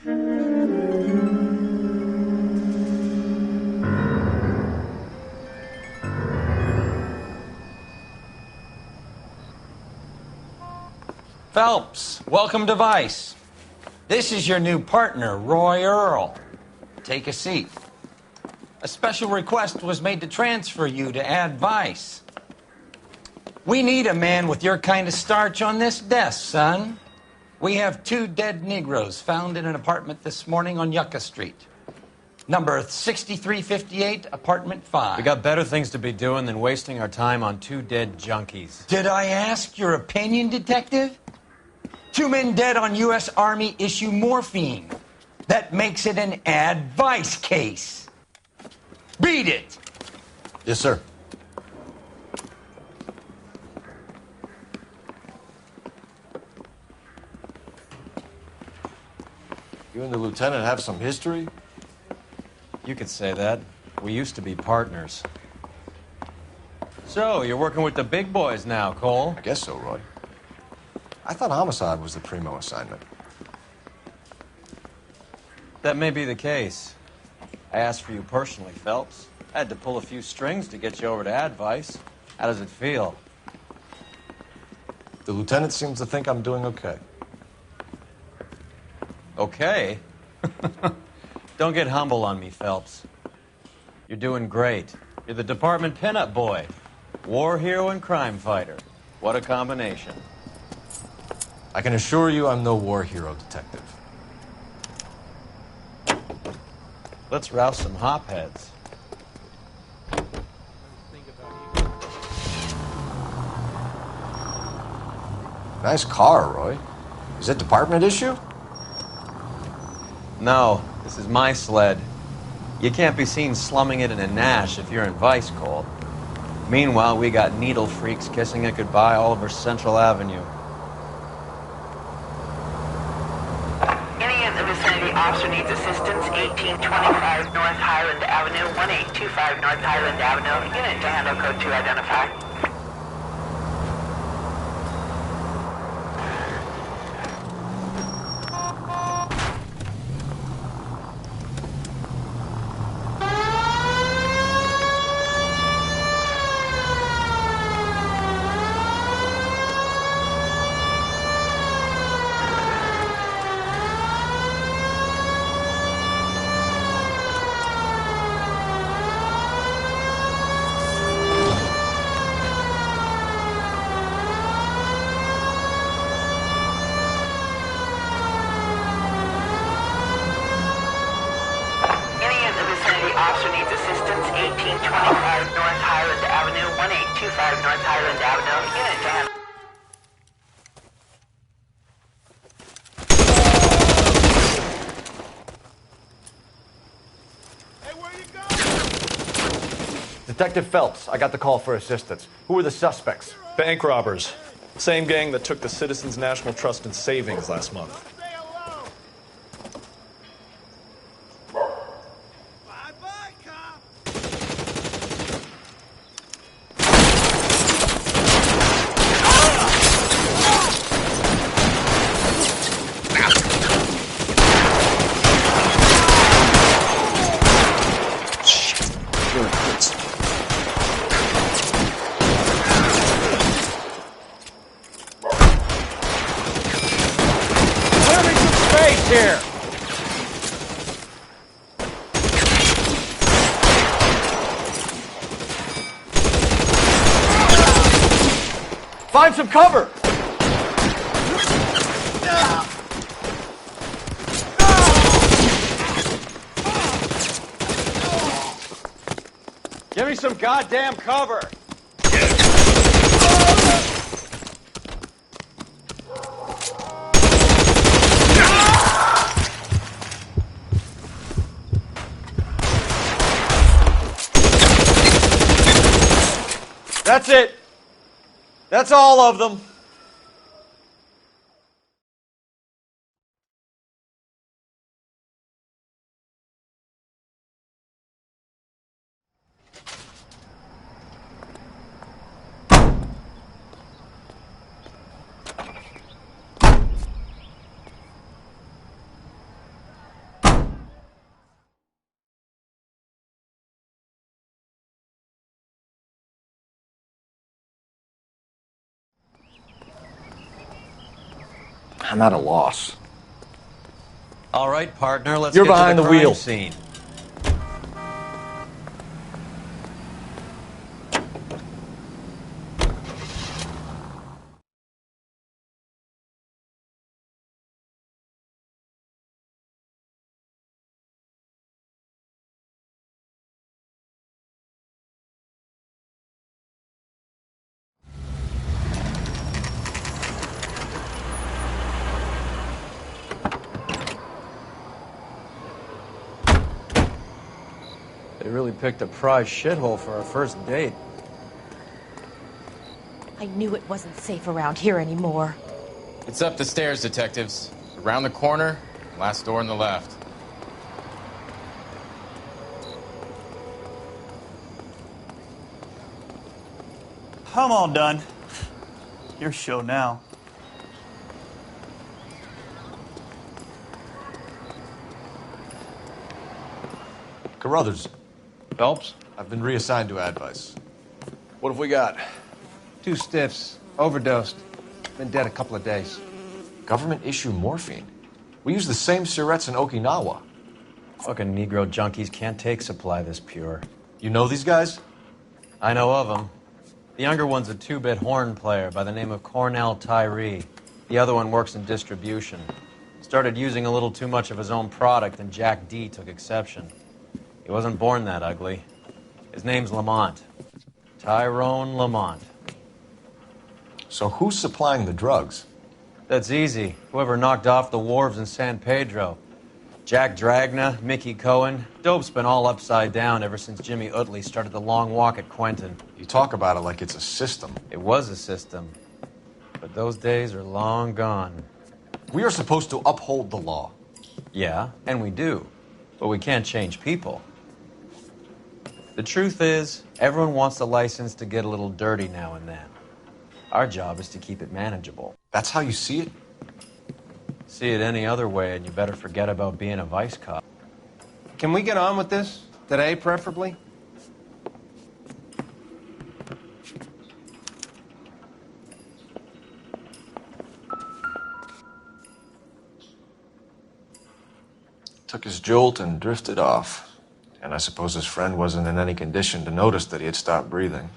Phelps, welcome to Vice. This is your new partner, Roy Earl. Take a seat. A special request was made to transfer you to Ad Vice. We need a man with your kind of starch on this desk, son. We have 2 dead Negroes found in an apartment this morning on Yucca Street. Number 6358, apartment 5. We got better things to be doing than wasting our time on 2 dead junkies. Did I ask your opinion, detective? 2 men dead on U.S. Army issue morphine. That makes it an Ad Vice case. Beat it! Yes, sir. You and the lieutenant have some history? You could say that. We used to be partners. So, you're working with the big boys now, Cole? I guess so, Roy. I thought homicide was the primo assignment. That may be the case. I asked for you personally, Phelps. I had to pull a few strings to get you over to Ad Vice. How does it feel? The lieutenant seems to think I'm doing okay. Okay? Don't get humble on me, Phelps. You're doing great. You're the department pinup boy. War hero and crime fighter. What a combination. I can assure you I'm no war hero, detective. Let's rouse some hopheads. Nice car, Roy. Is it department issue? No, this is my sled. You can't be seen slumming it in a Nash if you're in Vice, Cole. Meanwhile, we got needle freaks kissing it goodbye all over Central Avenue. Any in the vicinity officer needs assistance, 1825 North Highland Avenue, 1825 North Highland Avenue. Unit to handle code 2 identify. Officer needs assistance, 1825 North Highland Avenue, 1825 North Highland Avenue. Unit to handle. Hey, where you going? Detective Phelps, I got the call for assistance. Who are the suspects? Bank robbers. Same gang that took the Citizens National Trust and Savings last month. Stay alone. Bye-bye, cop. Here. Find some cover! Give me some goddamn cover! That's it. That's all of them. I'm at a loss. All right, partner, let's You're get behind to the the crime wheel. scene. They really picked a prize shithole for our first date. I knew it wasn't safe around here anymore. It's up the stairs, detectives. Around the corner, last door on the left. I'm all done. Your show now. Carruthers, Phelps? I've been reassigned to advice. What have we got? 2 stiffs. Overdosed. Been dead a couple of days. Government issue morphine. We use the same syrettes in Okinawa. Fucking Negro junkies can't take supply this pure. You know these guys? I know of them. The younger one's a 2-bit horn player by the name of Cornell Tyree. The other one works in distribution. Started using a little too much of his own product, and Jack D took exception. He wasn't born that ugly. His name's Lamont. Tyrone Lamont. So who's supplying the drugs? That's easy. Whoever knocked off the wharves in San Pedro. Jack Dragna, Mickey Cohen. Dope's been all upside down ever since Jimmy Utley started the long walk at Quentin. You talk about it like it's a system. It was a system. But those days are long gone. We are supposed to uphold the law. Yeah, and we do. But we can't change people. The truth is, everyone wants the license to get a little dirty now and then. Our job is to keep it manageable. That's how you see it? See it any other way, and you better forget about being a vice cop. Can we get on with this? Today, preferably? Took his jolt and drifted off. And I suppose his friend wasn't in any condition to notice that he had stopped breathing.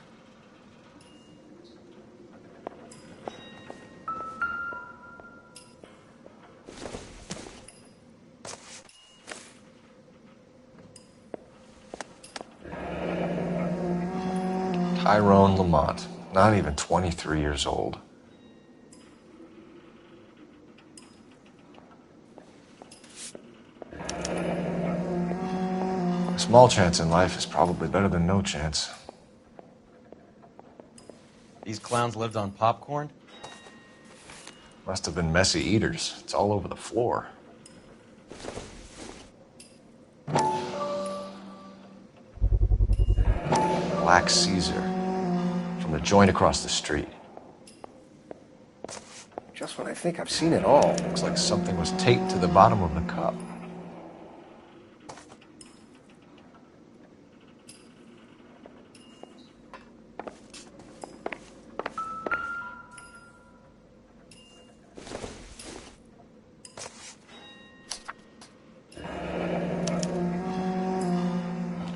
Tyrone Lamont, not even 23 years old. A small chance in life is probably better than no chance. These clowns lived on popcorn? Must have been messy eaters. It's all over the floor. Black Caesar. From the joint across the street. Just when I think I've seen it all. Looks like something was taped to the bottom of the cup.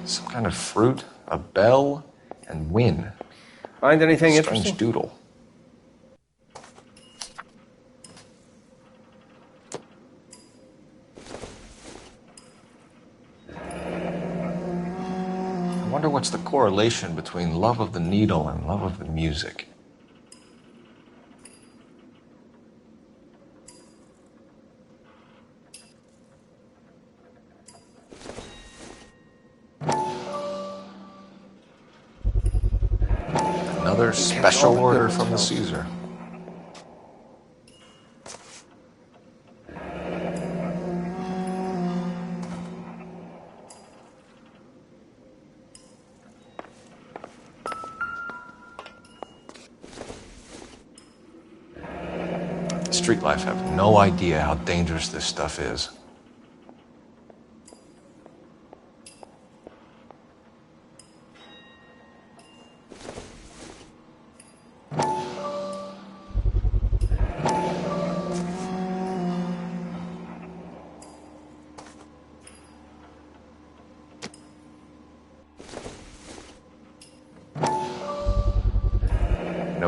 Some kind of fruit, a bell, and win. Find anything Strange interesting? doodle. I wonder what's the correlation between love of the needle and love of the music. Another special order from the Caesar. Street life have no idea how dangerous this stuff is.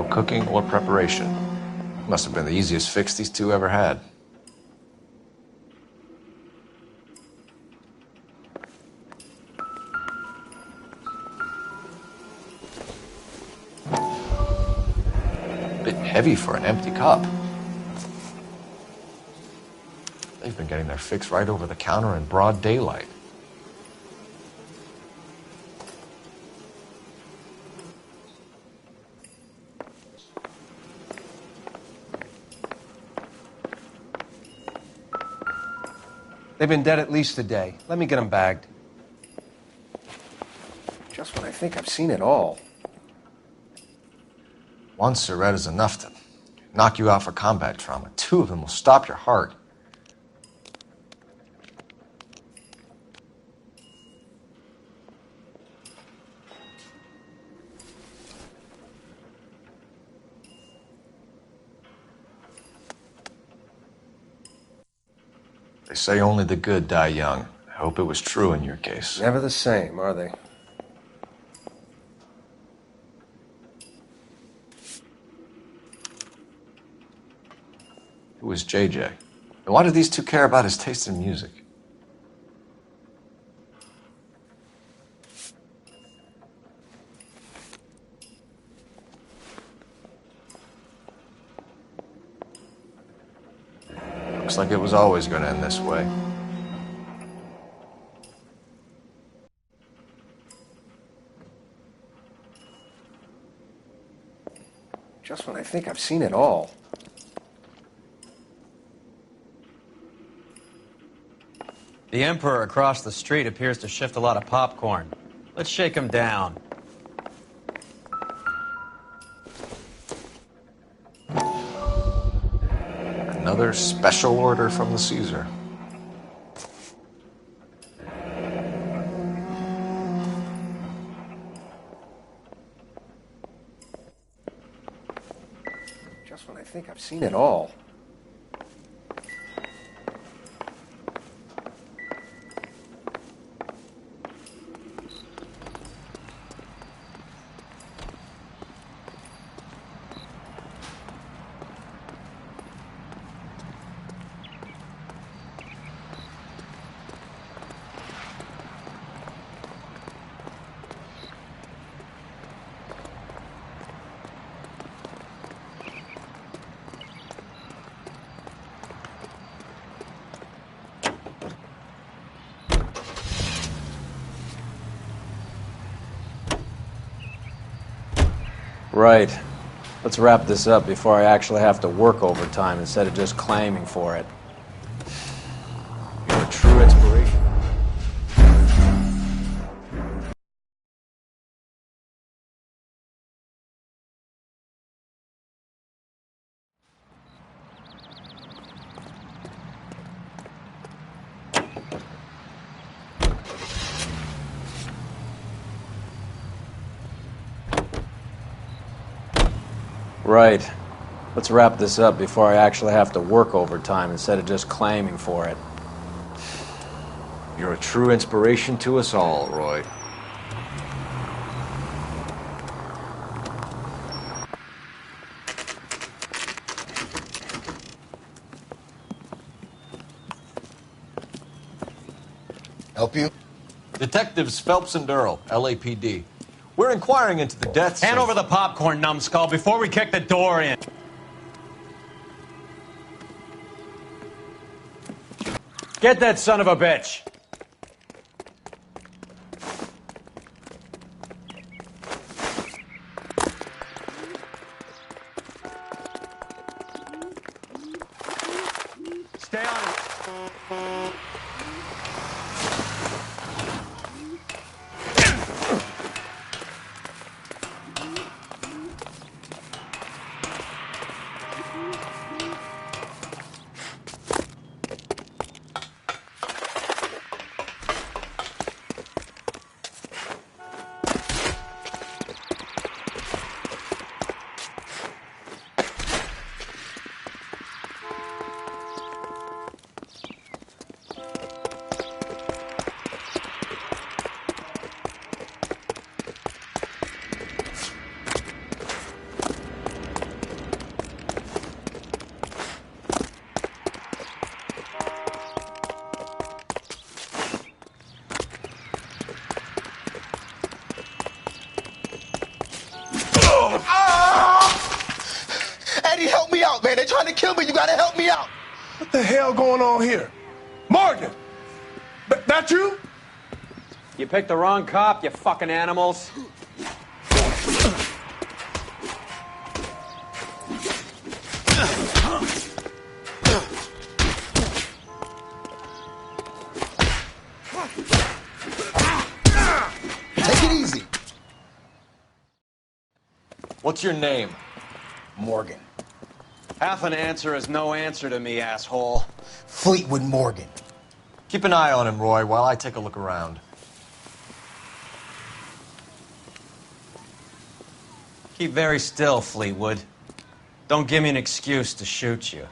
cooking or preparation. Must have been the easiest fix these two ever had. Bit heavy for an empty cup. They've been getting their fix right over the counter in broad daylight. They've been dead at least a day. Let me get them bagged. Just when I think I've seen it all. One cigarette is enough to knock you out for combat trauma. Two of them will stop your heart. They say only the good die young. I hope it was true in your case. Never the same, are they? Who was JJ? And why do these two care about his taste in music? Looks like it was always going to end this way. Just when I think I've seen it all. The Emperor across the street appears to shift a lot of popcorn. Let's shake him down. Another special order from the Caesar. Just when I think I've seen it all. Right. Let's wrap this up before I actually have to work overtime instead of just claiming for it. You're a true inspiration. Right. Let's wrap this up before I actually have to work overtime instead of just claiming for it. You're a true inspiration to us all, Roy. Help you? Detectives Phelps and Earl, LAPD. We're inquiring into the deaths Hand of... over the popcorn, numbskull, before we kick the door in. Get that son of a bitch! Stay on it. kill me. You gotta help me out. What the hell going on here? Morgan! That you? You picked the wrong cop, you fucking animals. Take it easy. What's your name? Morgan. Half an answer is no answer to me, asshole. Fleetwood Morgan. Keep an eye on him, Roy, while I take a look around. Keep very still, Fleetwood. Don't give me an excuse to shoot you.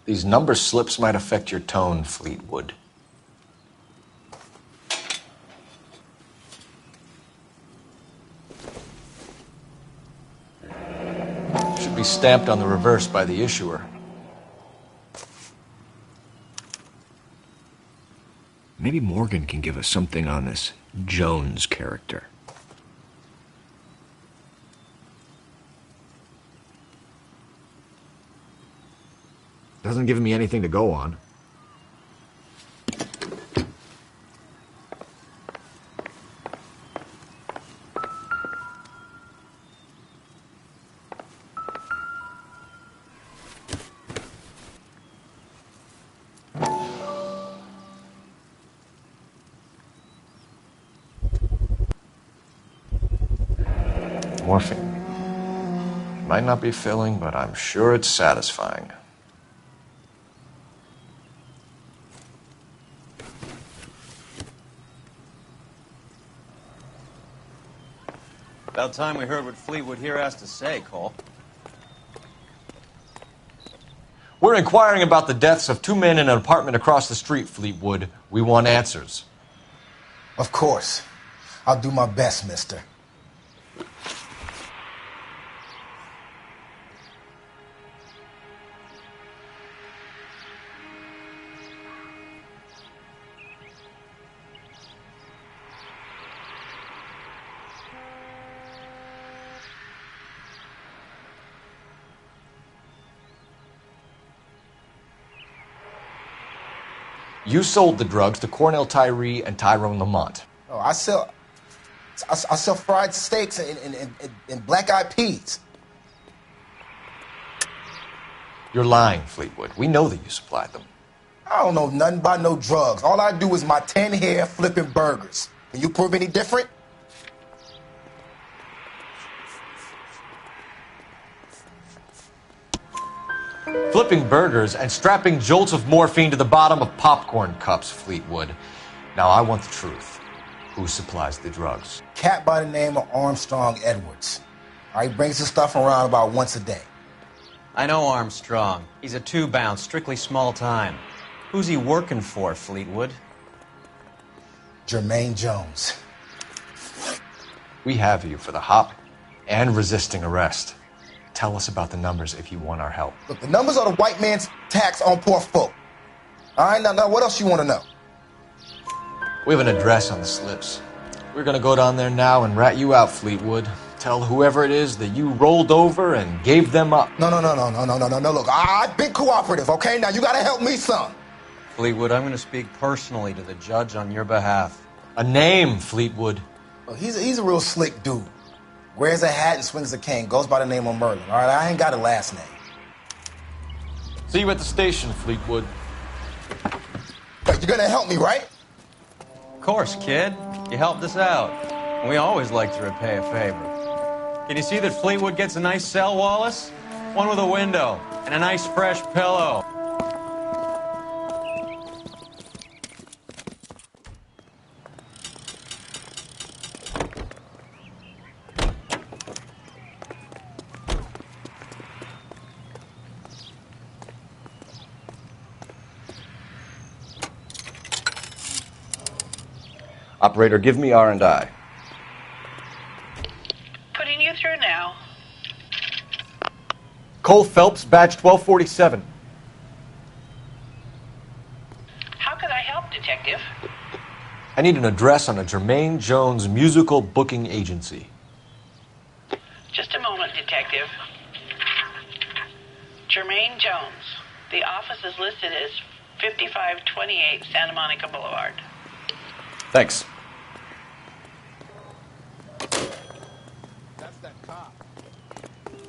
These number slips might affect your tone, Fleetwood. Should be stamped on the reverse by the issuer. Maybe Morgan can give us something on this Jones character. Doesn't give me anything to go on. Morphine. Might not be filling, but I'm sure it's satisfying. About time we heard what Fleetwood here has to say, Cole. We're inquiring about the deaths of two men in an apartment across the street, Fleetwood. We want answers. Of course. I'll do my best, mister. You sold the drugs to Cornell Tyree and Tyrone Lamont. Oh, I sell fried steaks and black-eyed peas. You're lying, Fleetwood. We know that you supplied them. I don't know nothing about no drugs. All I do is my 10 hair flipping burgers. Can you prove any different? Flipping burgers and strapping jolts of morphine to the bottom of popcorn cups, Fleetwood. Now, I want the truth. Who supplies the drugs? Cat by the name of Armstrong Edwards. He brings his stuff around about once a day. I know Armstrong. He's a two-bounce, strictly small time. Who's he working for, Fleetwood? Jermaine Jones. We have you for the hop and resisting arrest. Tell us about the numbers if you want our help. Look, the numbers are the white man's tax on poor folk. All right, now what else you want to know? We have an address on the slips. We're gonna go down there now and rat you out, Fleetwood. Tell whoever it is that you rolled over and gave them up. No. Look, I've been cooperative, okay? Now you gotta help me some. Fleetwood, I'm gonna speak personally to the judge on your behalf. A name, Fleetwood. Well, he's a real slick dude. Wears a hat and swings a cane. Goes by the name of Merlin. All right, I ain't got a last name. See you at the station, Fleetwood. But you're gonna help me, right? Of course, kid. You helped us out. We always like to repay a favor. Can you see that Fleetwood gets a nice cell, Wallace? One with a window and a nice fresh pillow. Operator, give me R&I. Putting you through now. Cole Phelps, badge 1247. How could I help, Detective? I need an address on a Jermaine Jones musical booking agency. Just a moment, Detective. Jermaine Jones. The office is listed as 5528 Santa Monica Boulevard. Thanks. That's that cop.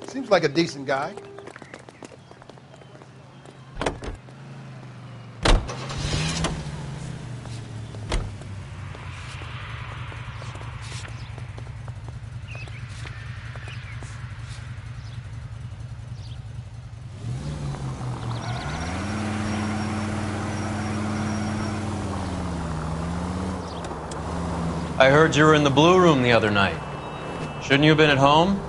Seems like a decent guy. I heard you were in the Blue Room the other night. Shouldn't you have been at home?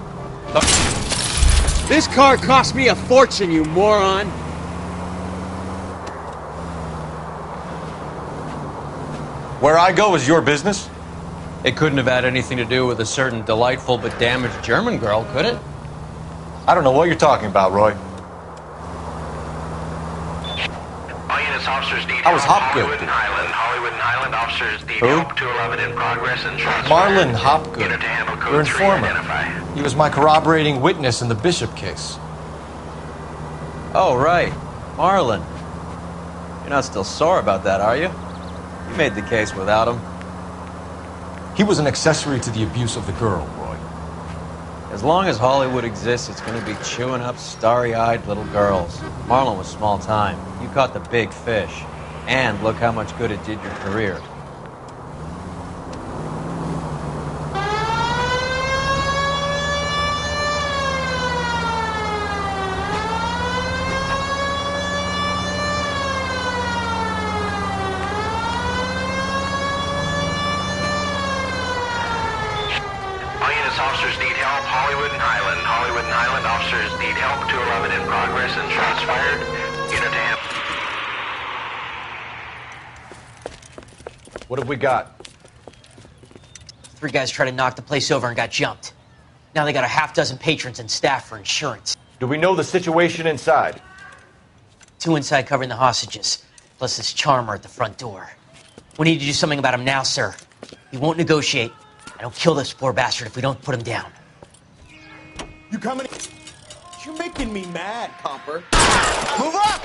This car cost me a fortune, you moron! Where I go is your business? It couldn't have had anything to do with a certain delightful but damaged German girl, could it? I don't know what you're talking about, Roy. All units, officers need I was Hopgood. Hollywood and Highland officers need help 211 in progress and transfer. Marlon Hopgood. Unit to handle code Your 3 informant. identify. He was my corroborating witness in the Bishop case. Oh, right. Marlon. You're not still sore about that, are you? You made the case without him. He was an accessory to the abuse of the girl, Roy. As long as Hollywood exists, it's going to be chewing up starry-eyed little girls. Marlon was small time. You caught the big fish. And look how much good it did your career. Officers need help, Hollywood and Highland officers need help, 211 in progress and shots fired. Unit to handle. What have we got? 3 guys tried to knock the place over and got jumped. Now they got a half dozen patrons and staff for insurance. Do we know the situation inside? 2 inside covering the hostages, plus this charmer at the front door. We need to do something about him now, sir. He won't negotiate. I don't kill this poor bastard if we don't put him down. You coming? You're making me mad, Comper. Move up!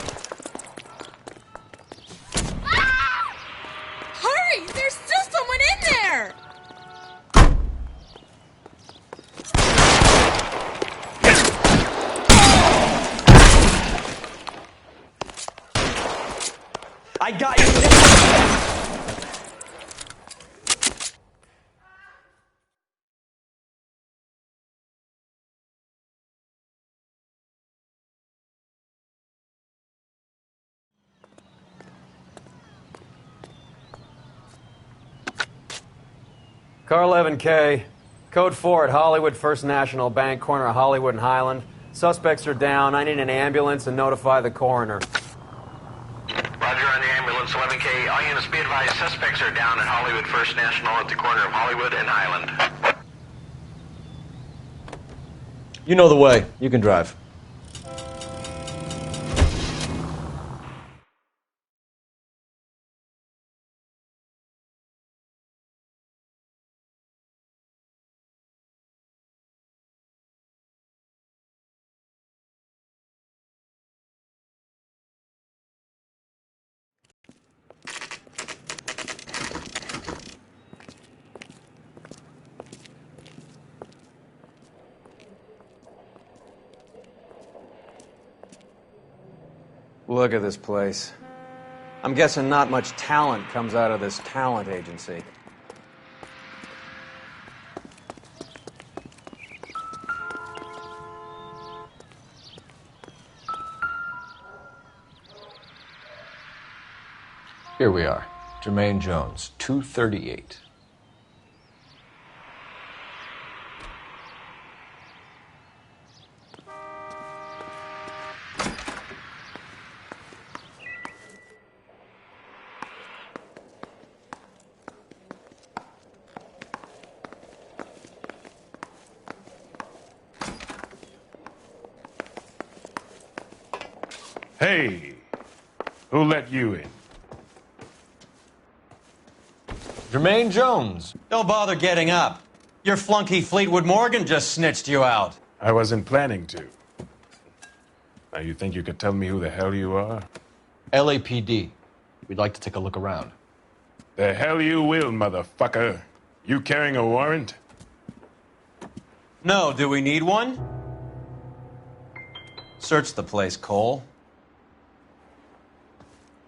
Hurry! There's still someone in there! I got you! Car 11K, code 4 at Hollywood First National Bank, corner of Hollywood and Highland. Suspects are down. I need an ambulance and notify the coroner. Roger on the ambulance, 11K. All units be advised, suspects are down at Hollywood First National at the corner of Hollywood and Highland. You know the way. You can drive. Look at this place. I'm guessing not much talent comes out of this talent agency. Here we are. Jermaine Jones, 238. Hey, who let you in? Jermaine Jones. Don't bother getting up. Your flunky Fleetwood Morgan just snitched you out. I wasn't planning to. Now, you think you could tell me who the hell you are? LAPD. We'd like to take a look around. The hell you will, motherfucker. You carrying a warrant? No, do we need one? Search the place, Cole.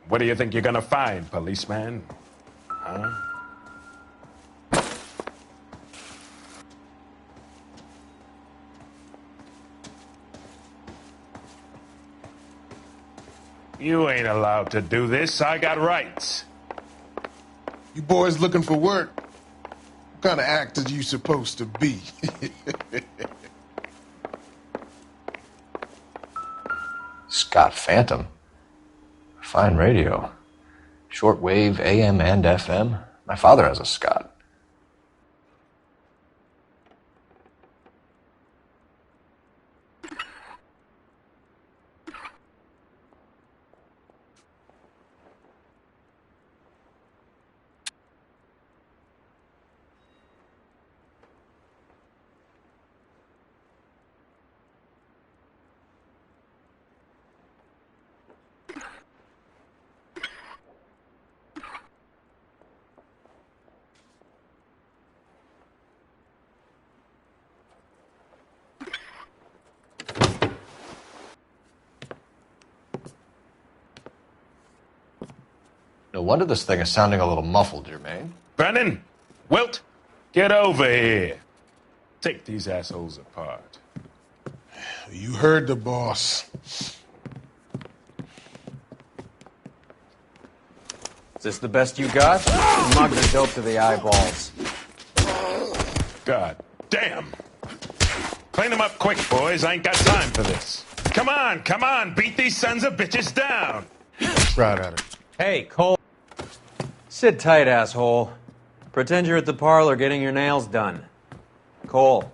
What do you think you're gonna find, policeman? Huh? You ain't allowed to do this. I got rights. You boys looking for work? What kind of actors you supposed to be? Scott Phantom. Fine radio. Shortwave, AM and FM. My father has a Scott. No wonder this thing is sounding a little muffled, Jermaine. Brennan, Wilt, get over here. Take these assholes apart. You heard the boss. Is this the best you got? Mugged the dope to the eyeballs. God damn. Clean them up quick, boys. I ain't got time for this. Come on. Beat these sons of bitches down. Right at it. Hey, Cole. Sit tight, asshole. Pretend you're at the parlor getting your nails done. Cole,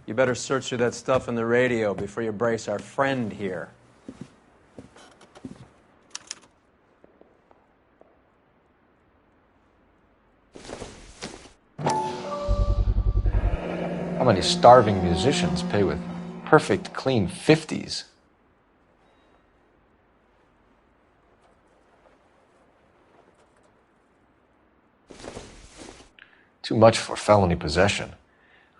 you better search through that stuff in the radio before you brace our friend here. How many starving musicians pay with perfect, clean 50s? Too much for felony possession.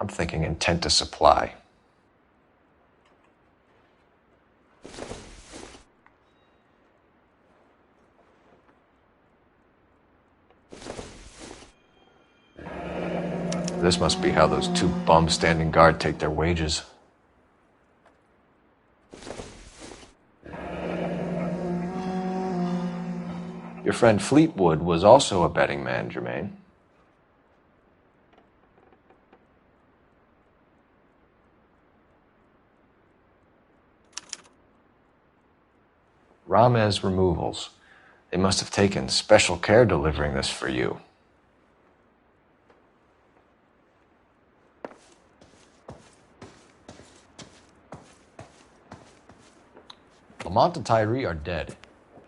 I'm thinking intent to supply. This must be how those two bums standing guard take their wages. Your friend Fleetwood was also a betting man, Jermaine. Ramez Removals. They must have taken special care delivering this for you. Lamont and Tyree are dead.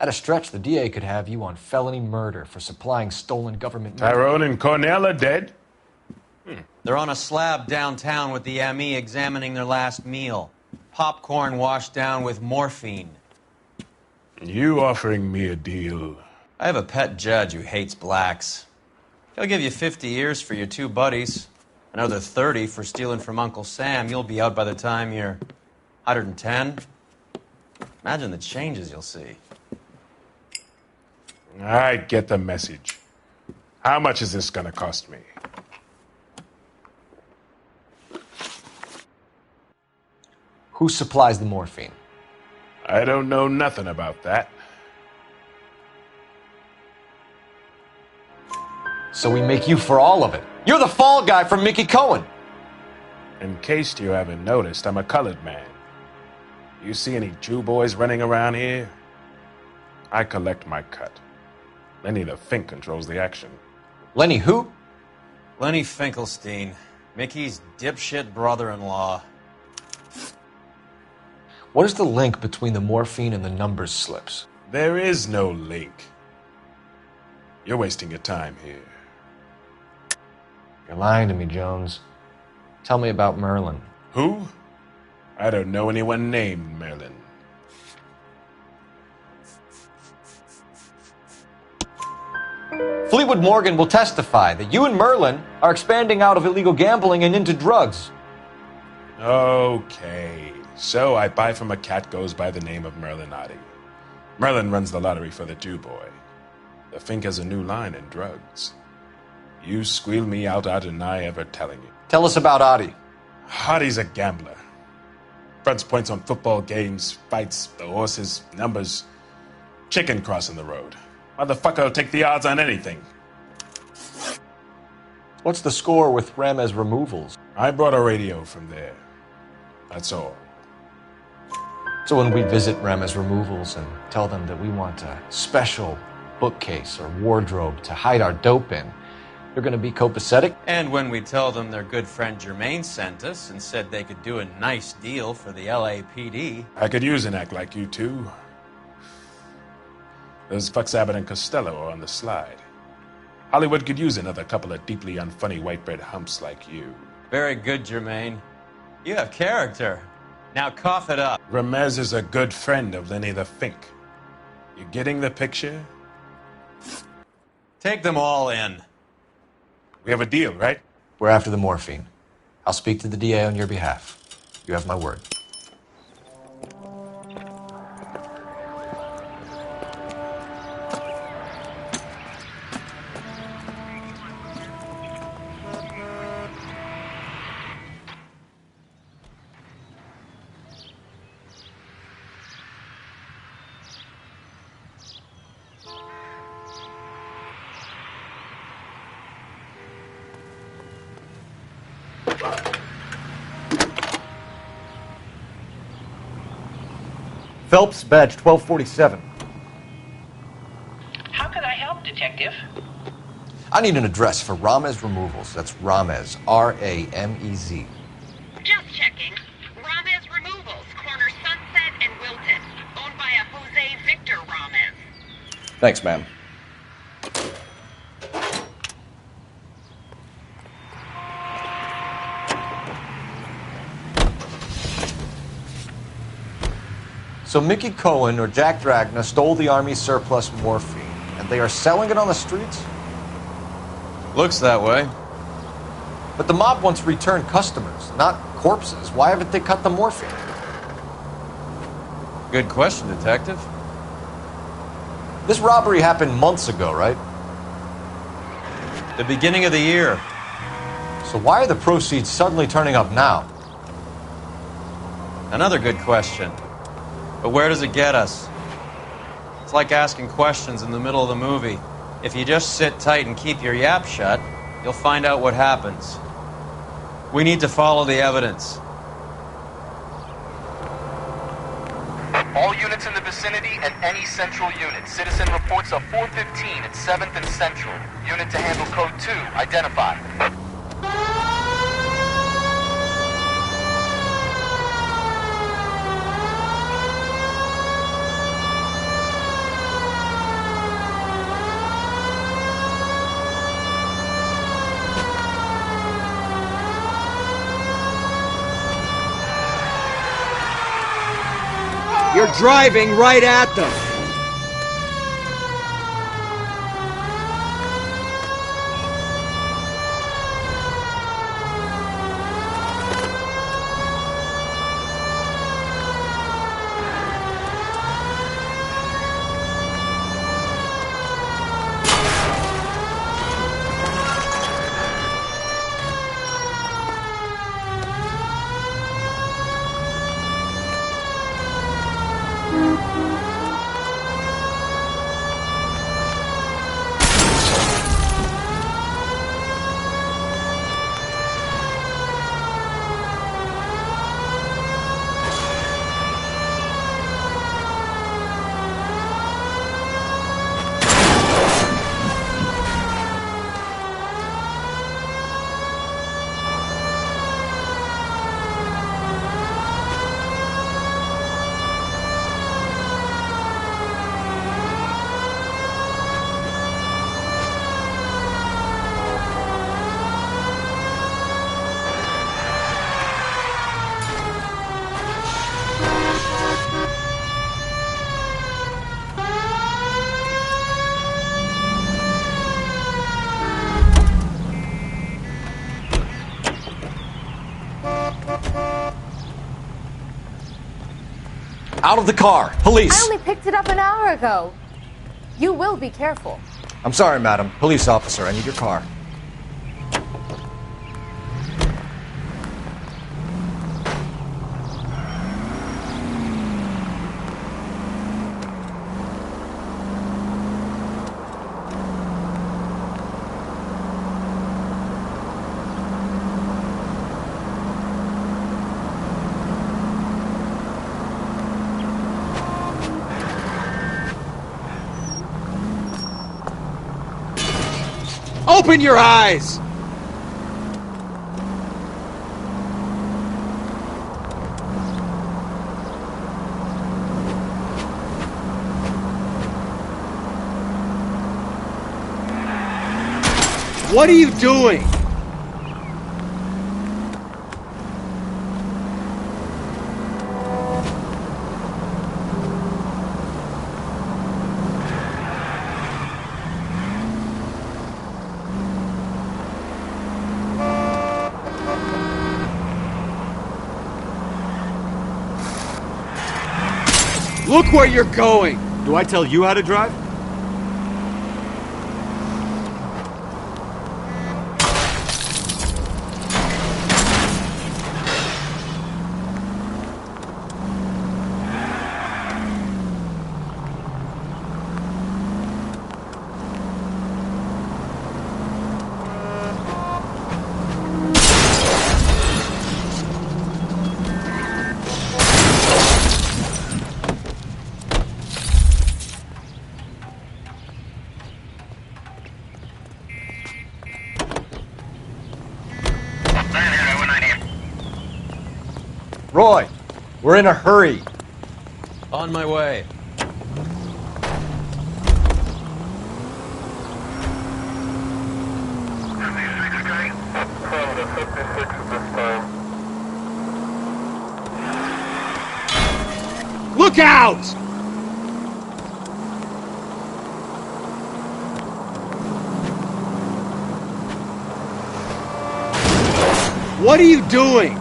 At a stretch, the DA could have you on felony murder for supplying stolen government... Tyrone and Cornell are dead? They're on a slab downtown with the ME examining their last meal. Popcorn washed down with morphine. You offering me a deal? I have a pet judge who hates blacks. He'll give you 50 years for your two buddies. Another 30 for stealing from Uncle Sam. You'll be out by the time you're 110. Imagine the changes you'll see. I get the message. How much is this gonna cost me? Who supplies the morphine? I don't know nothing about that. So we make you for all of it. You're the fall guy from Mickey Cohen. In case you haven't noticed, I'm a colored man. You see any Jew boys running around here? I collect my cut. Lenny the Fink controls the action. Lenny who? Lenny Finkelstein, Mickey's dipshit brother-in-law. What is the link between the morphine and the numbers slips? There is no link. You're wasting your time here. You're lying to me, Jones. Tell me about Merlin. Who? I don't know anyone named Merlin. Fleetwood Morgan will testify that you and Merlin are expanding out of illegal gambling and into drugs. Okay, so I buy from a cat goes by the name of Merlinati. Merlin runs the lottery for the Jew-boy. The Fink has a new line in drugs. You squeal me out, I deny ever telling you. Tell us about Adi. Adi's a gambler. Fronts points on football games, fights, the horses, numbers. Chicken crossing the road. Motherfucker will take the odds on anything. What's the score with Ramez removals? I brought a radio from there. That's all. So when we visit Ramez removals and tell them that we want a special bookcase or wardrobe to hide our dope in, they're going to be copacetic? And when we tell them their good friend Jermaine sent us and said they could do a nice deal for the LAPD. I could use an act like you two. Those fucks Abbott and Costello are on the slide. Hollywood could use another couple of deeply unfunny white bread humps like you. Very good, Jermaine. You have character. Now cough it up. Ramez is a good friend of Lenny the Fink. You getting the picture? Take them all in. We have a deal, right? We're after the morphine. I'll speak to the DA on your behalf. You have my word. Phelps, badge 1247. How could I help, Detective? I need an address for Ramez Removals. That's Ramez, R-A-M-E-Z. Just checking. Ramez Removals, corner Sunset and Wilton. Owned by a Jose Victor Ramez. Thanks, ma'am. So Mickey Cohen or Jack Dragna stole the Army surplus morphine, and they are selling it on the streets? Looks that way. But the mob wants return customers, not corpses. Why haven't they cut the morphine? Good question, Detective. This robbery happened months ago, right? The beginning of the year. So why are the proceeds suddenly turning up now? Another good question. But where does it get us? It's like asking questions in the middle of the movie. If you just sit tight and keep your yap shut, you'll find out what happens. We need to follow the evidence. All units in the vicinity and any central unit. Citizen reports of 415 at 7th and Central. Unit to handle code 2. Identify. You're driving right at them. Out of the car! Police! I only picked it up an hour ago. You will be careful. I'm sorry, madam. Police officer, I need your car. Open your eyes! What are you doing? Look where you're going! Do I tell you how to drive? Roy, we're in a hurry. On my way. Look out! What are you doing?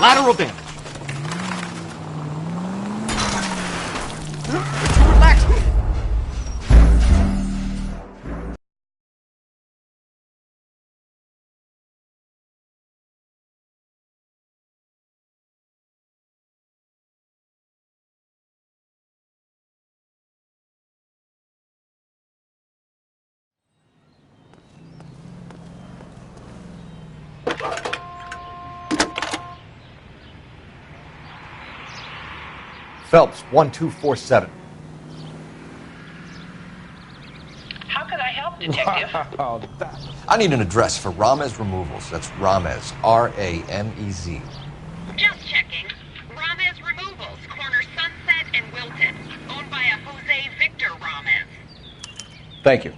Collateral damage. Relax. Phelps, 1247. How can I help, Detective? I need an address for Ramez Removals. That's Ramez, R-A-M-E-Z. Just checking. Ramez Thank you.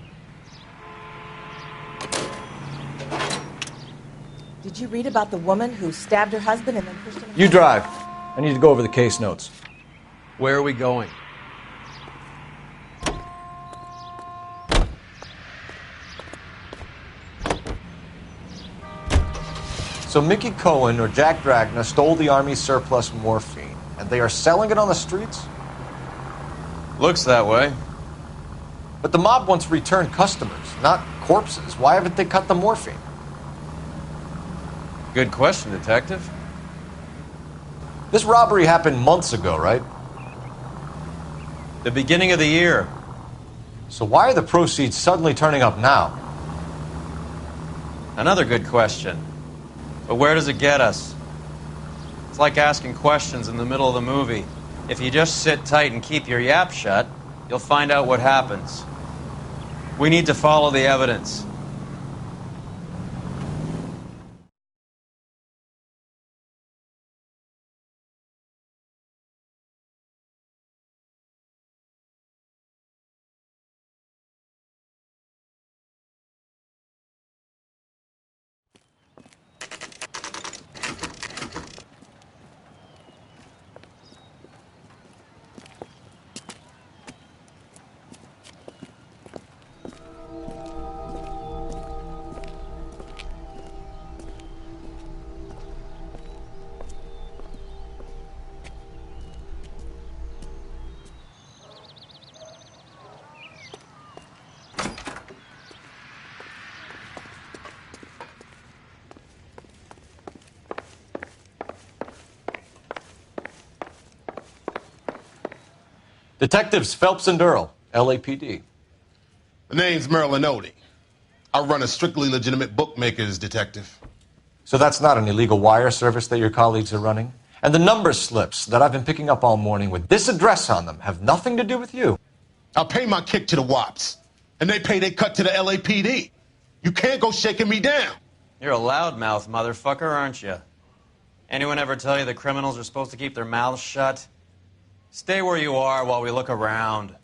Did you read about the woman who stabbed her husband and then pushed him? You drive. I need to go over the case notes. Where are we going? So Mickey Cohen or Jack Dragna stole the Army's surplus morphine, and they are selling it on the streets? Looks that way. But the mob wants returned customers, not corpses. Why haven't they cut the morphine? Good question, Detective. This robbery happened months ago, right? The beginning of the year. So why are the proceeds suddenly turning up now? Another good question. But where does it get us? It's like asking questions in the middle of the movie. If you just sit tight and keep your yap shut, you'll find out what happens. We need to follow the evidence. Detectives Phelps and Earl, LAPD. The name's Merlin Odie. I run a strictly legitimate bookmakers detective. So that's not an illegal wire service that your colleagues are running? And the number slips that I've been picking up all morning with this address on them have nothing to do with you? I pay my kick to the WAPs, and they pay their cut to the LAPD. You can't go shaking me down. You're a loudmouth motherfucker, aren't you? Anyone ever tell you that criminals are supposed to keep their mouths shut? Stay where you are while we look around.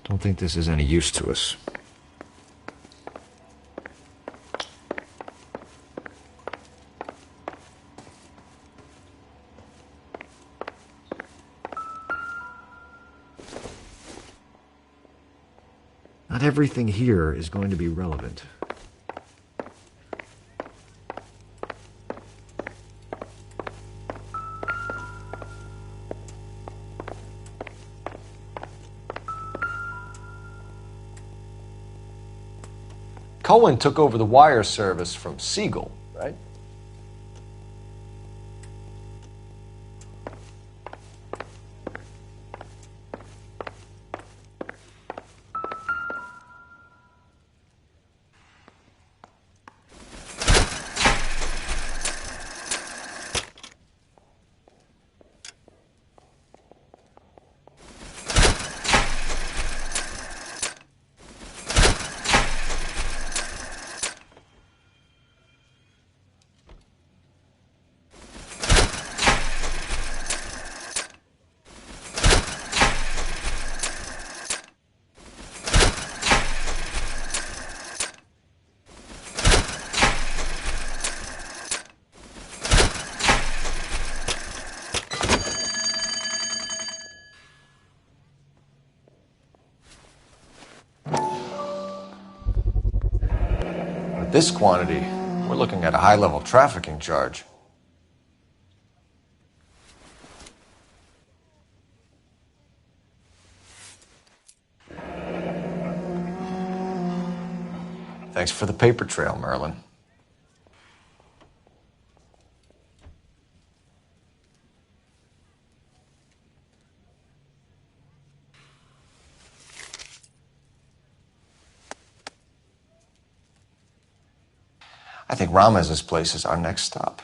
Don't think this is any use to us. Not everything here is going to be relevant. Cohen took over the wire service from Siegel, right? With this quantity, we're looking at a high-level trafficking charge. Thanks for the paper trail, Merlin. I think Ramez's place is our next stop.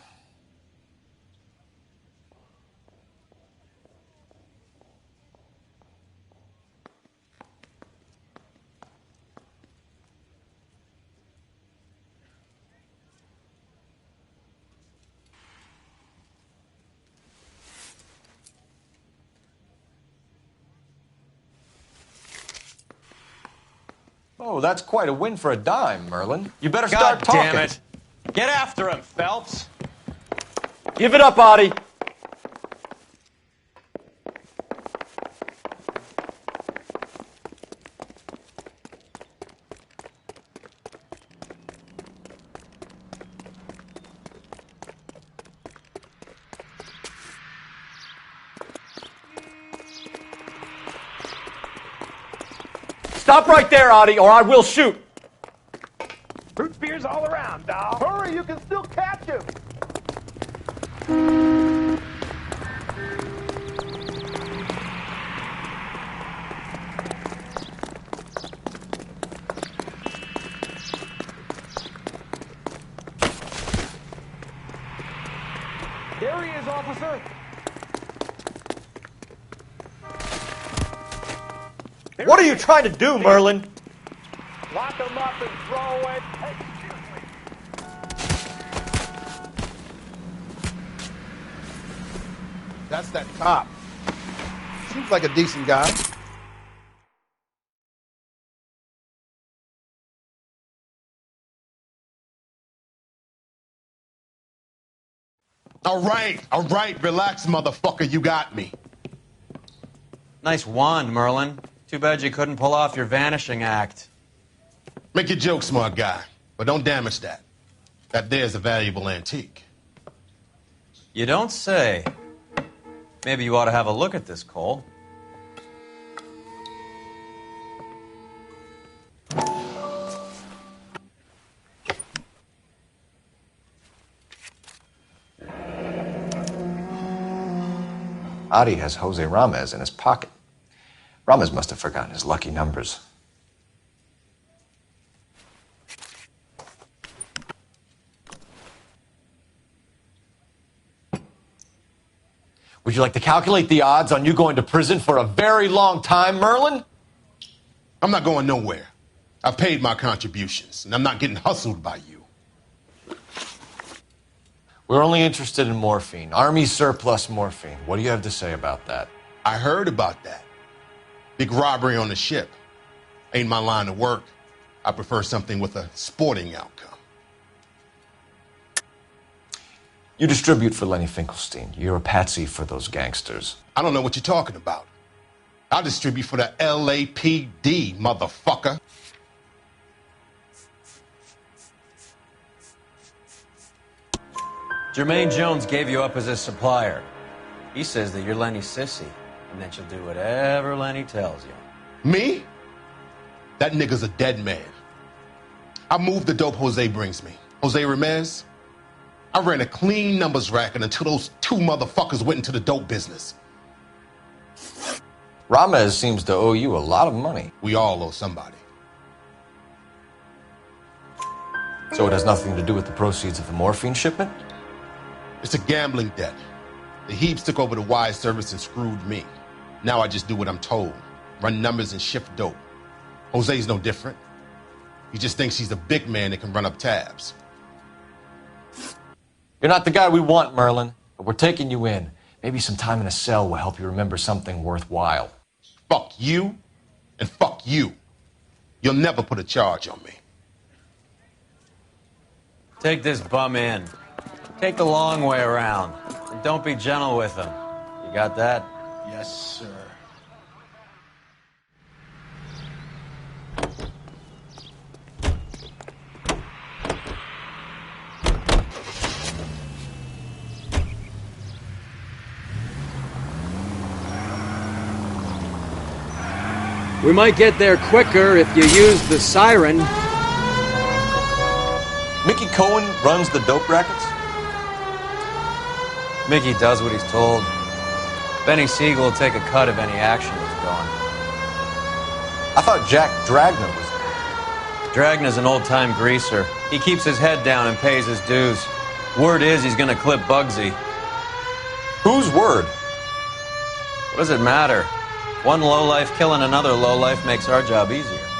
Oh, that's quite a win for a dime, Merlin. You better God start talking. damn it. Get after him, Phelps. Give it up, Audie. Stop right there, Audie, or I will shoot. Root beers all around, dog. Hurry, you can still catch him. There he is, officer. What are you trying to do, Merlin? Lock him up and throw it. Hey, That's that cop. Seems like a decent guy. all right, relax, motherfucker, you got me. Nice wand, Merlin. Too bad you couldn't pull off your vanishing act. Make your joke, smart guy, but don't damage that. That there's a valuable antique. You don't say. Maybe you ought to have a look at this, Cole. Audie has Jose Ramez in his pocket. Ramez must have forgotten his lucky numbers. Would you like to calculate the odds on you going to prison for a very long time, Merlin? I'm not going nowhere. I've paid my contributions, and I'm not getting hustled by you. We're only interested in morphine. Army surplus morphine. What do you have to say about that? I heard about that. Big robbery on the ship. Ain't my line of work. I prefer something with a sporting outcome. You distribute for Lenny Finkelstein. You're a patsy for those gangsters. I don't know what you're talking about. I distribute for the LAPD, motherfucker. Jermaine Jones gave you up as his supplier. He says that you're Lenny's sissy, and that you'll do whatever Lenny tells you. Me? That nigga's a dead man. I moved the dope Jose brings me. Jose Ramez? I ran a clean numbers racket until those two motherfuckers went into the dope business. Ramez seems to owe you a lot of money. We all owe somebody. So it has nothing to do with the proceeds of the morphine shipment? It's a gambling debt. The Heaps took over the wire service and screwed me. Now I just do what I'm told. Run numbers and shift dope. Jose's no different. He just thinks he's a big man that can run up tabs. You're not the guy we want, Merlin, but we're taking you in. Maybe some time in a cell will help you remember something worthwhile. Fuck you, and fuck you. You'll never put a charge on me. Take this bum in. Take the long way around. And don't be gentle with him. You got that? Yes, sir. We might get there quicker if you use the siren. Mickey Cohen runs the dope rackets? Mickey does what he's told. Benny Siegel will take a cut of any action that's going. I thought Jack Dragna was there. Dragna's an old-time greaser. He keeps his head down and pays his dues. Word is he's gonna clip Bugsy. Whose word? What does it matter? One lowlife killing another lowlife makes our job easier.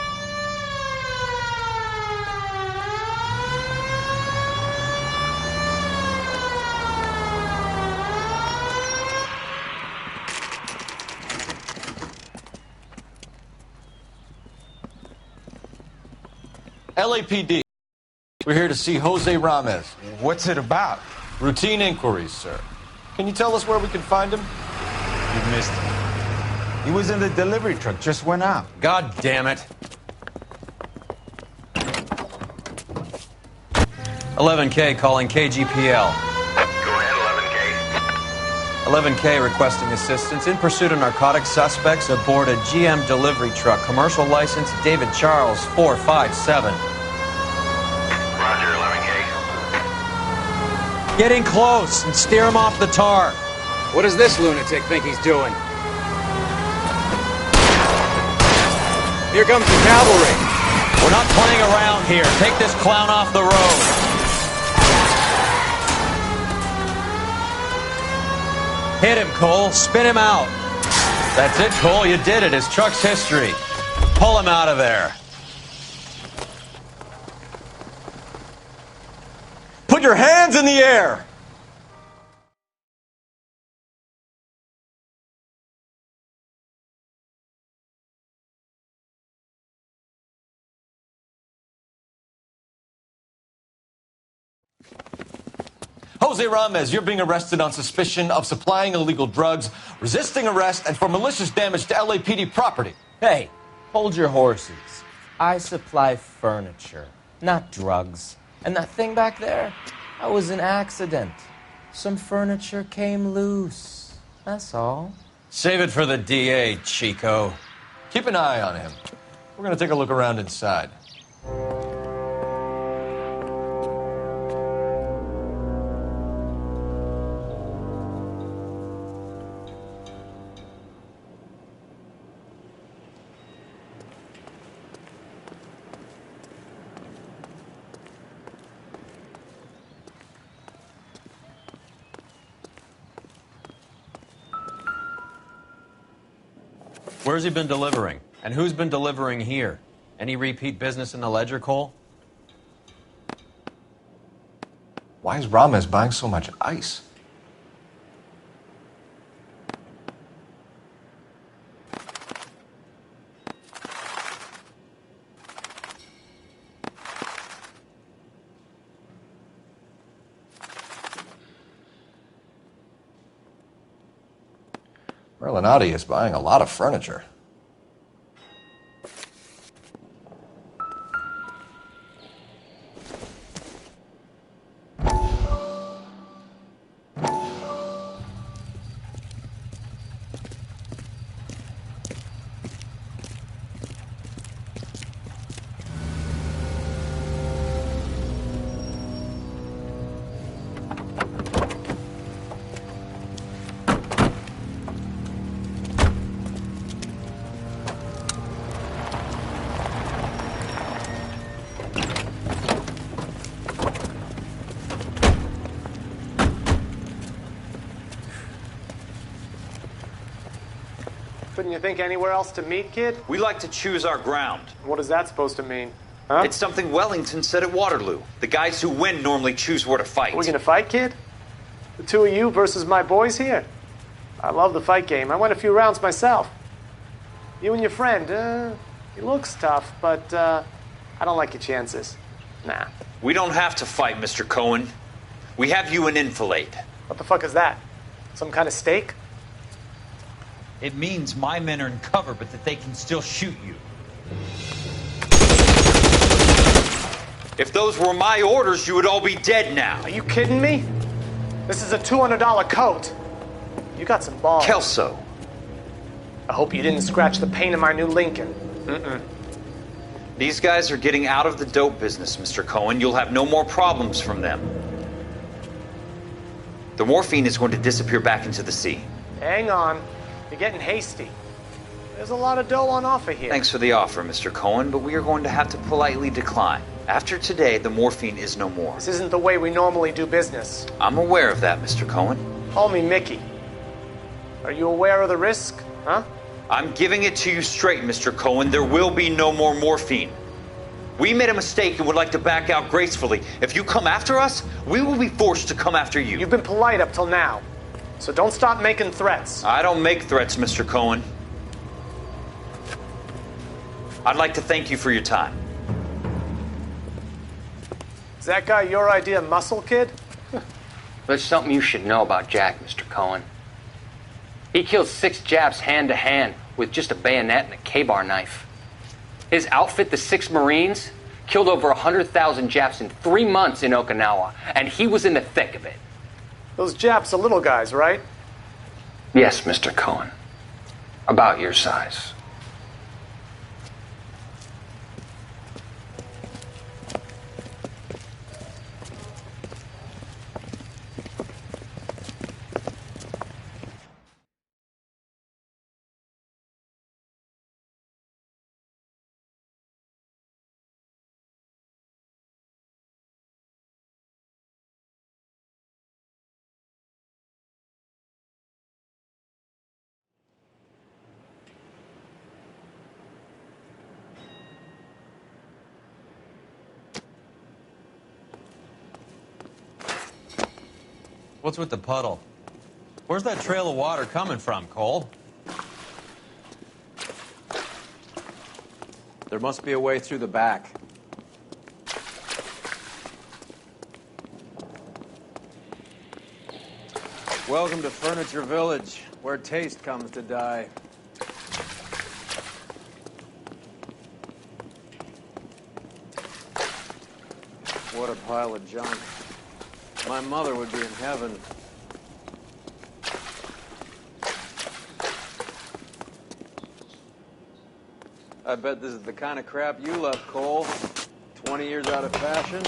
LAPD. We're here to see Jose Ramez. What's it about? Routine inquiries, sir. Can you tell us where we can find him? You missed him. He was in the delivery truck, just went out. God damn it. 11K calling KGPL. Go ahead, 11K requesting assistance in pursuit of narcotic suspects aboard a GM delivery truck. Commercial license David Charles 457. Roger, 11K. Get in close and steer him off the tar. What does this lunatic think he's doing? Here comes the cavalry. We're not playing around here. Take this clown off the road. Hit him, Cole. Spin him out. That's it, Cole. You did it. His truck's history. Pull him out of there. Put your hands in the air. Jose Ramez, you're being arrested on suspicion of supplying illegal drugs, resisting arrest, and for malicious damage to LAPD property. Hey, hold your horses. I supply furniture, not drugs. And that thing back there, that was an accident. Some furniture came loose. That's all. Save it for the DA, Chico. Keep an eye on him. We're going to take a look around inside. Where's he been delivering? And who's been delivering here? Any repeat business in the ledger, Cole? Why is Ramez buying so much ice? Merlinati is buying a lot of furniture. Couldn't you think anywhere else to meet, kid? We like to choose our ground. What is that supposed to mean? Huh? It's something Wellington said at Waterloo. The guys who win normally choose where to fight. We gonna fight, kid? The two of you versus my boys here? I love the fight game. I went a few rounds myself. You and your friend, he looks tough, but I don't like your chances. Nah. We don't have to fight, Mr. Cohen. We have you in enfilade. What the fuck is that? Some kind of steak? It means my men are in cover, but that they can still shoot you. If those were my orders, you would all be dead now. Are you kidding me? This is a $200 coat. You got some balls. Kelso. I hope you didn't scratch the paint of my new Lincoln. Mm-mm. These guys are getting out of the dope business, Mr. Cohen. You'll have no more problems from them. The morphine is going to disappear back into the sea. Hang on. You're getting hasty. There's a lot of dough on offer here. Thanks for the offer, Mr. Cohen, but we are going to have to politely decline. After today, the morphine is no more. This isn't the way we normally do business. I'm aware of that, Mr. Cohen. Call me Mickey. Are you aware of the risk, huh? I'm giving it to you straight, Mr. Cohen. There will be no more morphine. We made a mistake and would like to back out gracefully. If you come after us, we will be forced to come after you. You've been polite up till now, so don't stop making threats. I don't make threats, Mr. Cohen. I'd like to thank you for your time. Is that guy your idea, Muscle Kid? There's something you should know about Jack, Mr. Cohen. He killed 6 Japs hand-to-hand with just a bayonet and a K-bar knife. His outfit, the 6 Marines, killed over 100,000 Japs in 3 months in Okinawa, and he was in the thick of it. Those Japs are little guys, right? Yes, Mr. Cohen. About your size. What's with the puddle? Where's that trail of water coming from, Cole? There must be a way through the back. Welcome to Furniture Village, where taste comes to die. What a pile of junk. My mother would be in heaven. I bet this is the kind of crap you love, Cole. 20 years out of fashion.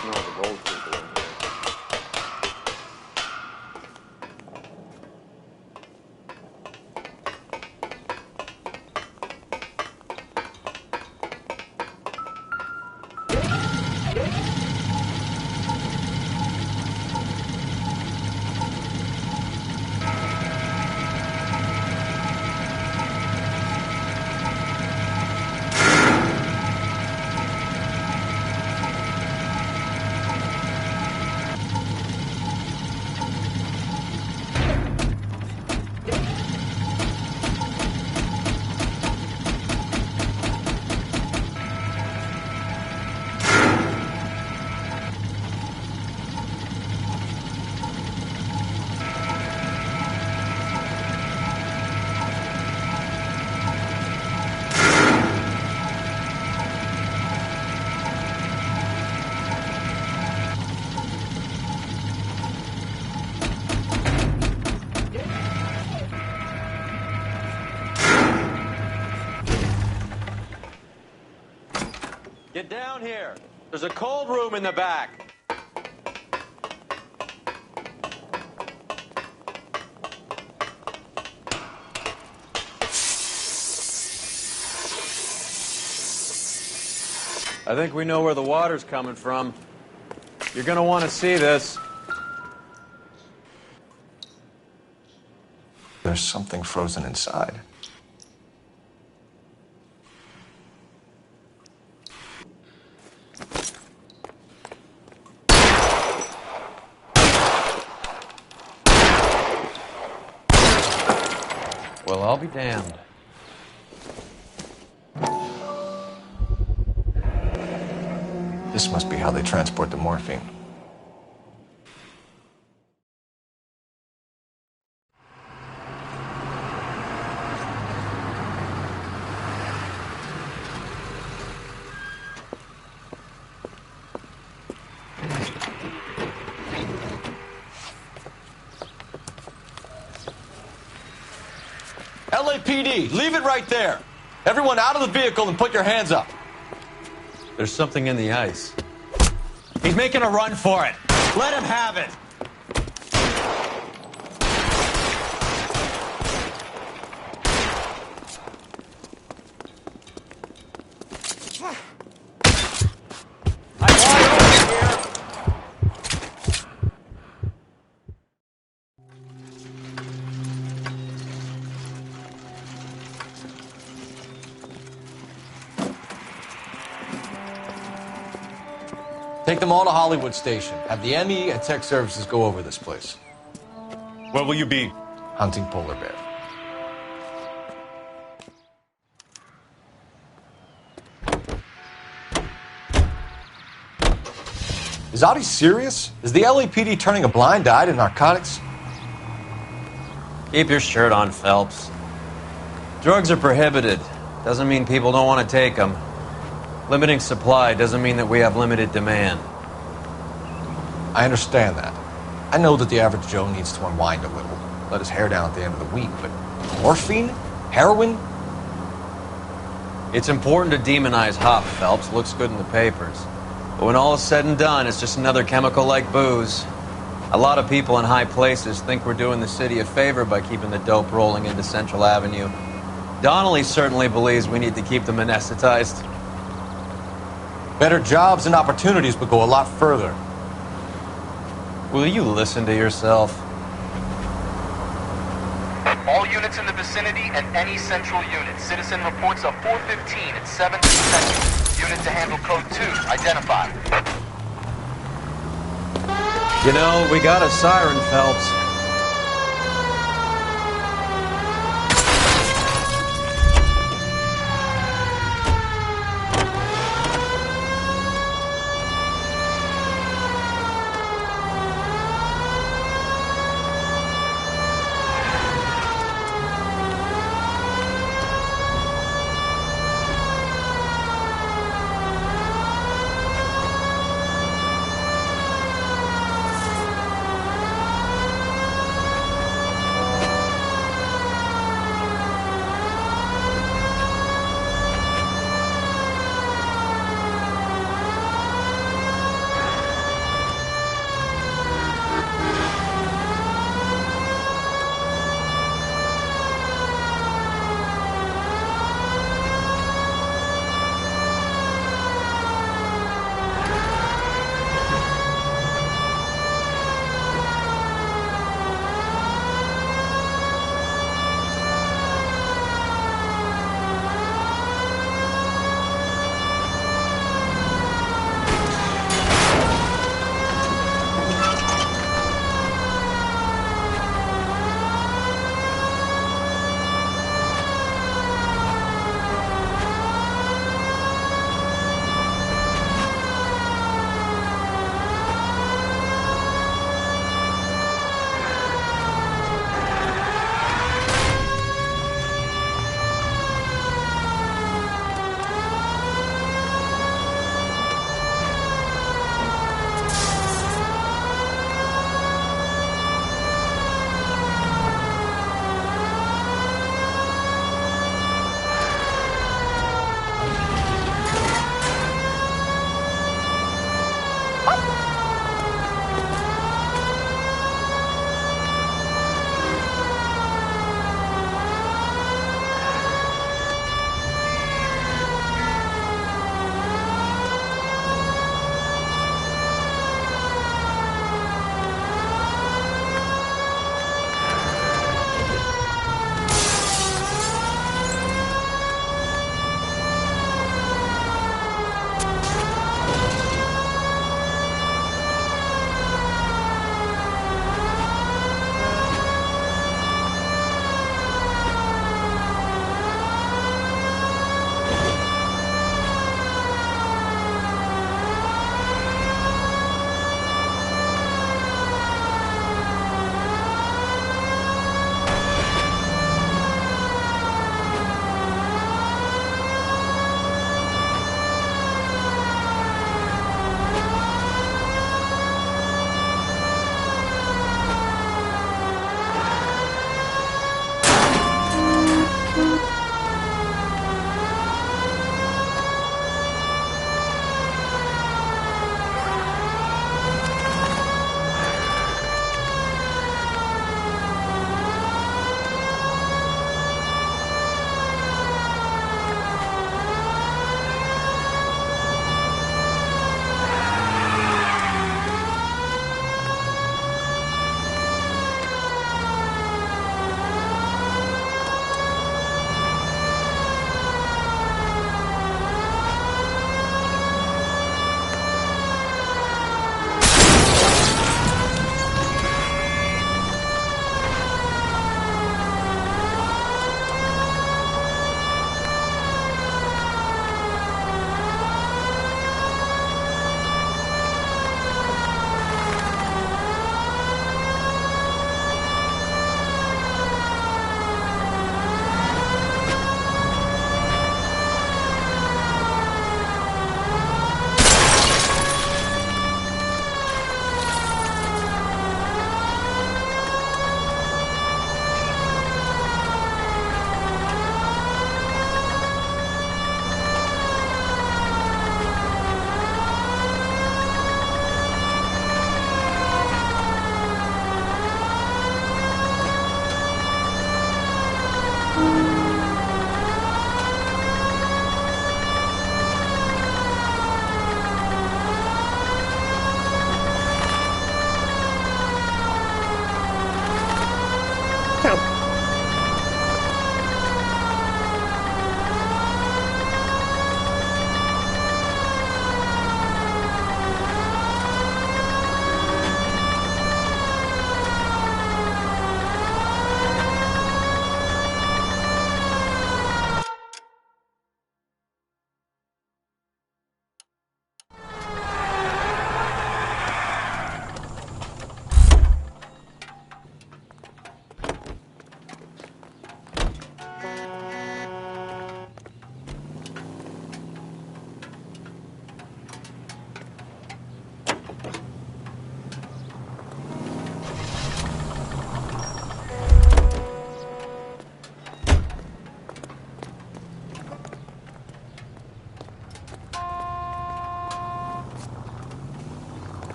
Smells of old people in here. Get down here. There's a cold room in the back. I think we know where the water's coming from. You're gonna want to see this. There's something frozen inside. Well, I'll be damned. This must be how they transport the morphine. LAPD, leave it right there. Everyone out of the vehicle and put your hands up. There's something in the ice. He's making a run for it. Let him have it. Take them all to Hollywood Station. Have the ME and Tech Services go over this place. Where will you be? Hunting polar bear. Is Audie serious? Is the LAPD turning a blind eye to narcotics? Keep your shirt on, Phelps. Drugs are prohibited. Doesn't mean people don't want to take them. Limiting supply doesn't mean that we have limited demand. I understand that. I know that the average Joe needs to unwind a little, let his hair down at the end of the week, but morphine? Heroin? It's important to demonize hop, Phelps. Looks good in the papers. But when all is said and done, it's just another chemical like booze. A lot of people in high places think we're doing the city a favor by keeping the dope rolling into Central Avenue. Donnelly certainly believes we need to keep them anesthetized. Better jobs and opportunities would go a lot further. Will you listen to yourself? All units in the vicinity and any central unit. Citizen reports of 415 at 7th and Central. Unit to handle code 2. Identified. You know, we got a siren, Phelps.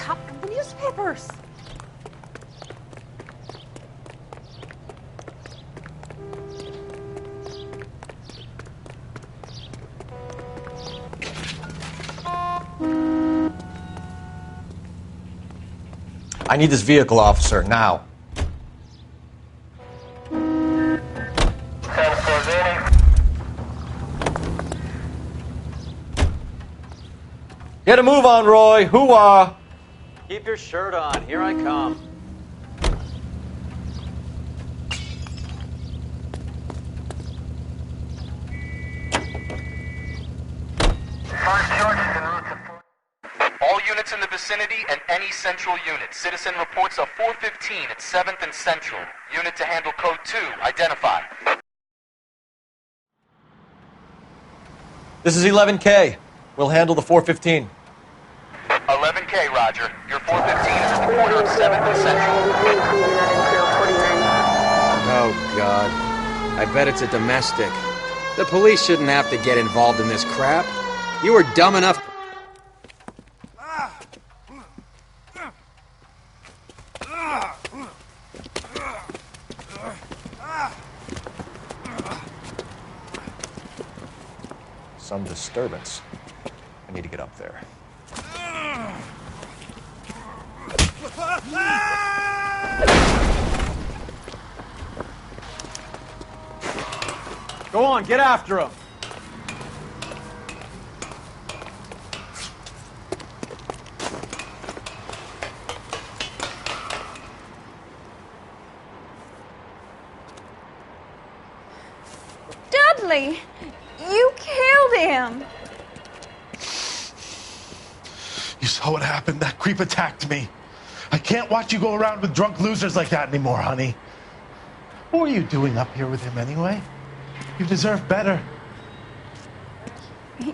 top of the newspapers. I need this vehicle, officer, now. Get a move on, Roy. Hoo-ah. Keep your shirt on. Here I come. All units in the vicinity and any central unit. Citizen reports of 415 at 7th and Central. Unit to handle code 2. Identify. This is 11K. We'll handle the 415. 11K, Roger. Your 415 is at the corner of 7th and Central. Oh, God. I bet it's a domestic. The police shouldn't have to get involved in this crap. You were dumb enough... Some disturbance. I need to get up there. Go on, get after him. Dudley, you killed him. You saw what happened? That creep attacked me. I can't watch you go around with drunk losers like that anymore, honey. What are you doing up here with him anyway? You deserve better.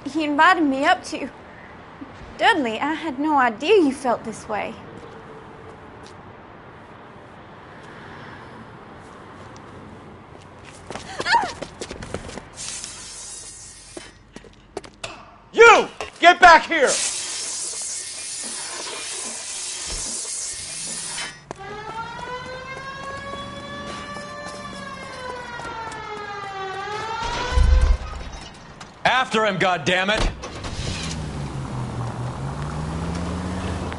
He invited me up to. Dudley, I had no idea you felt this way. You! Get back here! After him, goddammit!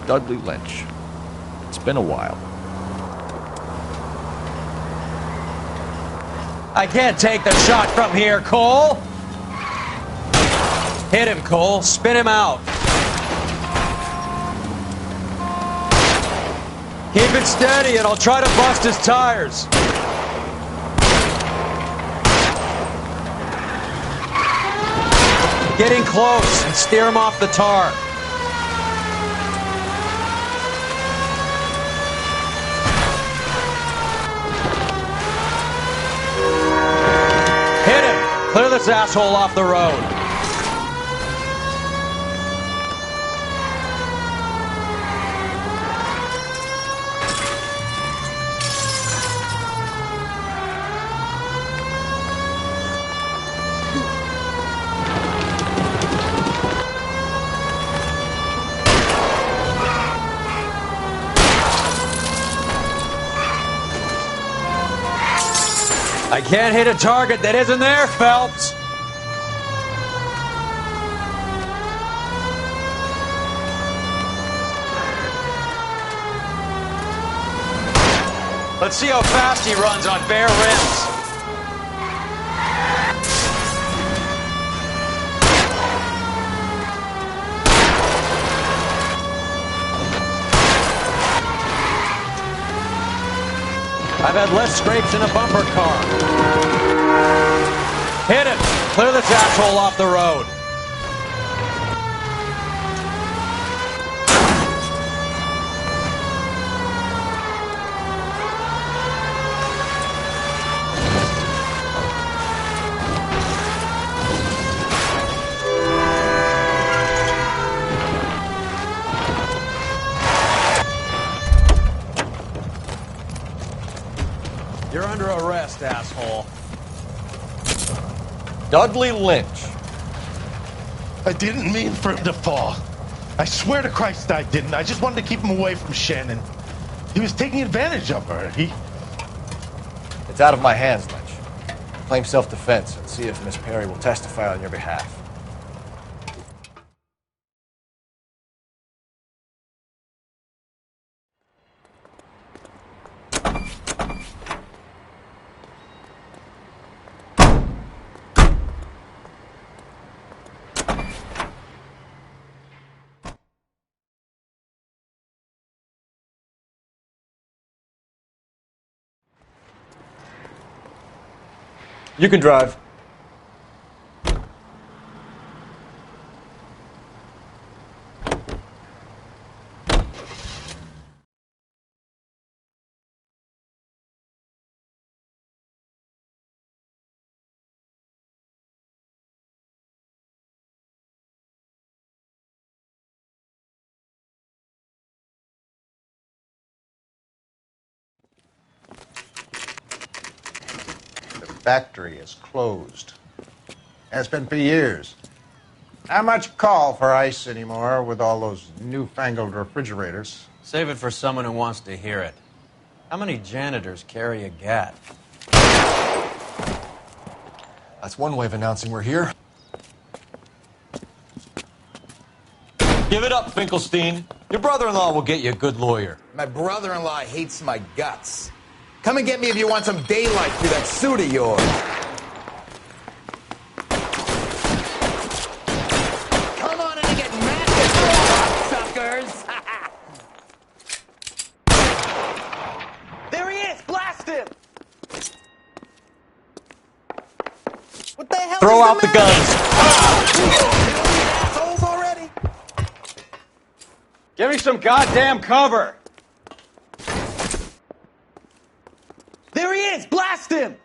Dudley Lynch. It's been a while. I can't take the shot from here, Cole! Hit him, Cole. Spin him out. Keep it steady and I'll try to bust his tires. Getting close and steer him off the tar. Hit him. Clear this asshole off the road. I can't hit a target that isn't there, Phelps. Let's see how fast he runs on bare rims. I've had less scrapes in a bumper car. Hit him! Clear this asshole off the road. You're under arrest, asshole. Dudley Lynch. I didn't mean for him to fall. I swear to Christ I didn't. I just wanted to keep him away from Shannon. He was taking advantage of her. It's out of my hands, Lynch. Claim self-defense and see if Miss Perry will testify on your behalf. You can drive. Factory is closed. Has been for years. Not much call for ice anymore with all those newfangled refrigerators. Save it for someone who wants to hear it. How many janitors carry a gat? That's one way of announcing we're here. Give it up, Finkelstein. Your brother-in-law will get you a good lawyer. My brother-in-law hates my guts. Come and get me if you want some daylight through that suit of yours. Come on in and get mad, suckers! There he is! Blast him! What the hell Throw is out the guns! assholes already? Give me some goddamn cover! There he is! Blast him!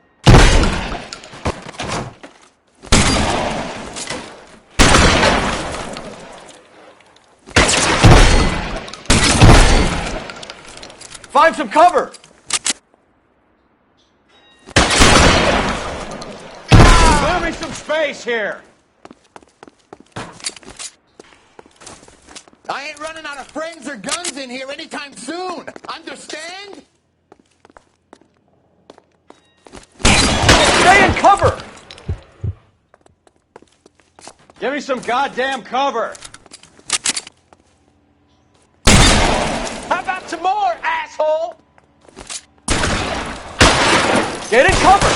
Find some cover! Clear me some space here! I ain't running out of friends or guns in here anytime soon. Understand? Stay in cover! Give me some goddamn cover! How about some more, asshole? Get in cover!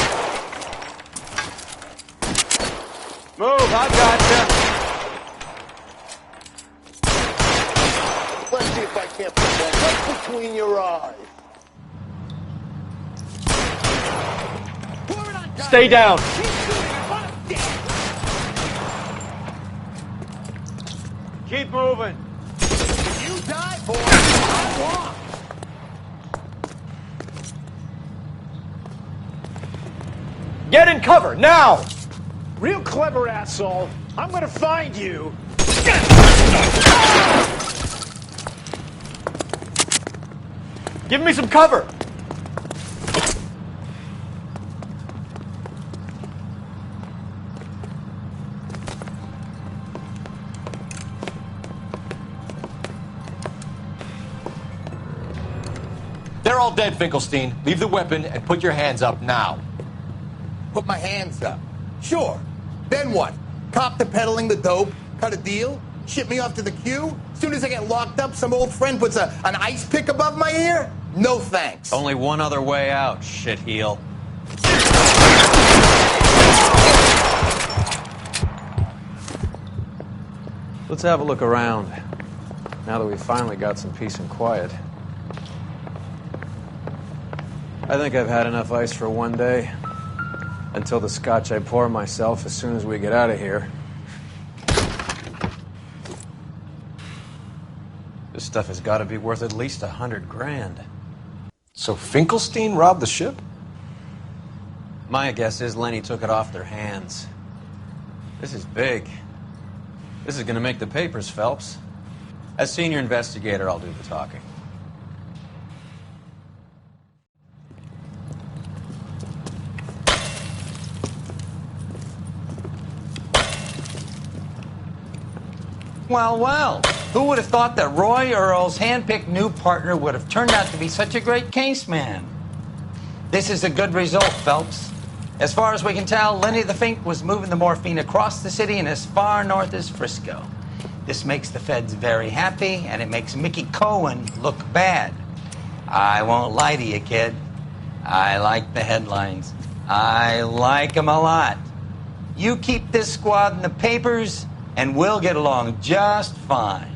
Move, I gotcha! Let's see if I can't put that right between your eyes. Stay down! Keep moving! You die, boy! I want! Get in cover, now! Real clever, asshole. I'm gonna find you. Give me some cover! They're all dead, Finkelstein. Leave the weapon and put your hands up now. Put my hands up. Sure. Then what? Cop to peddling the dope? Cut a deal? Ship me off to the queue? Soon as I get locked up, some old friend puts an ice pick above my ear? No thanks. Only one other way out, shitheel. Let's have a look around, now that we've finally got some peace and quiet. I think I've had enough ice for one day, until the scotch I pour myself as soon as we get out of here. This stuff has got to be worth at least $100 grand. So Finkelstein robbed the ship? My guess is Lenny took it off their hands. This is big. This is going to make the papers, Phelps. As senior investigator, I'll do the talking. Well, well. Who would have thought that Roy Earl's hand-picked new partner would have turned out to be such a great case man? This is a good result, Phelps. As far as we can tell, Lenny the Fink was moving the morphine across the city and as far north as Frisco. This makes the feds very happy, and it makes Mickey Cohen look bad. I won't lie to you, kid. I like the headlines. I like them a lot. You keep this squad in the papers, and we'll get along just fine.